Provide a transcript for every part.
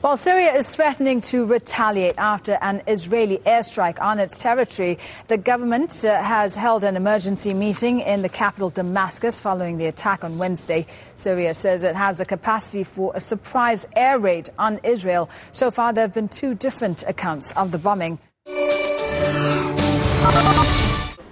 While Syria is threatening to retaliate after an Israeli airstrike on its territory, the government has held an emergency meeting in the capital Damascus following the attack on Wednesday. Syria says it has the capacity for a surprise air raid on Israel. So far, there have been two different accounts of the bombing.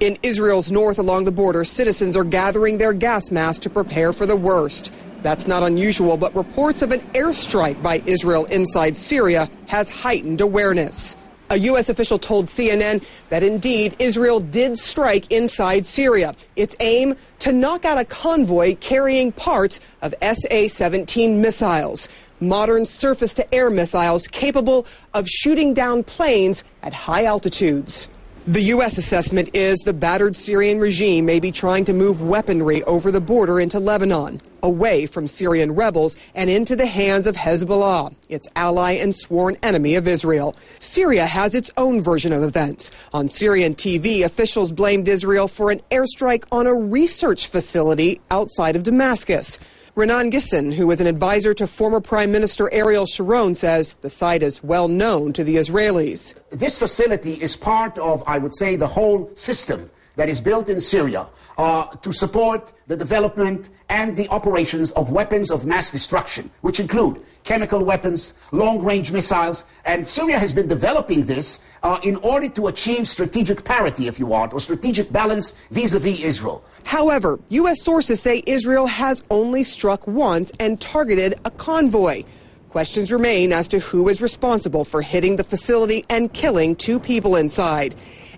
In Israel's north along the border, citizens are gathering their gas masks to prepare for the worst. That's not unusual, but reports of an airstrike by Israel inside Syria has heightened awareness. A U.S. official told CNN that indeed Israel did strike inside Syria. Its aim to knock out a convoy carrying parts of SA-17 missiles, modern surface-to-air missiles capable of shooting down planes at high altitudes. The U.S. assessment is the battered Syrian regime may be trying to move weaponry over the border into Lebanon, away from Syrian rebels and into the hands of Hezbollah, its ally and sworn enemy of Israel. Syria has its own version of events. On Syrian TV, officials blamed Israel for an airstrike on a research facility outside of Damascus. Renan Gisson, who is an advisor to former Prime Minister Ariel Sharon, says the site is well known to the Israelis. This facility is part of, I would say, the whole system that is built in Syria to support the development and the operations of weapons of mass destruction, which include chemical weapons, long-range missiles, and Syria has been developing this in order to achieve strategic parity, if you want, or strategic balance vis-a-vis Israel. However, U.S. sources say Israel has only struck once and targeted a convoy. Questions remain as to who is responsible for hitting the facility and killing two people inside.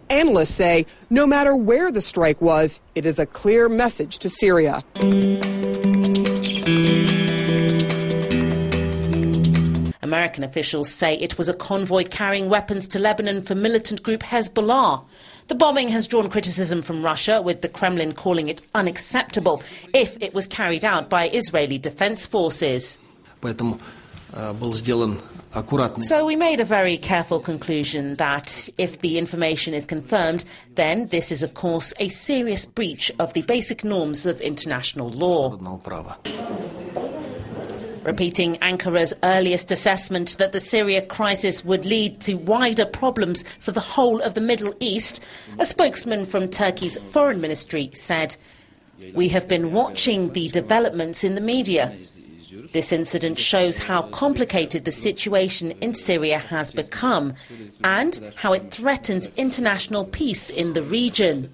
Analysts say no matter where the strike was, it is a clear message to Syria. American officials say it was a convoy carrying weapons to Lebanon for militant group Hezbollah. The bombing has drawn criticism from Russia, with the Kremlin calling it unacceptable if it was carried out by Israeli defense forces. So we made a very careful conclusion that if the information is confirmed, then this is, of course, a serious breach of the basic norms of international law. Repeating Ankara's earliest assessment that the Syria crisis would lead to wider problems for the whole of the Middle East, a spokesman from Turkey's foreign ministry said, "We have been watching the developments in the media. This incident shows how complicated the situation in Syria has become and how it threatens international peace in the region."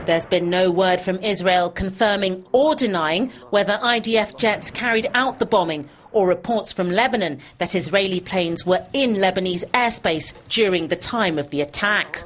There's been no word from Israel confirming or denying whether IDF jets carried out the bombing, or reports from Lebanon that Israeli planes were in Lebanese airspace during the time of the attack.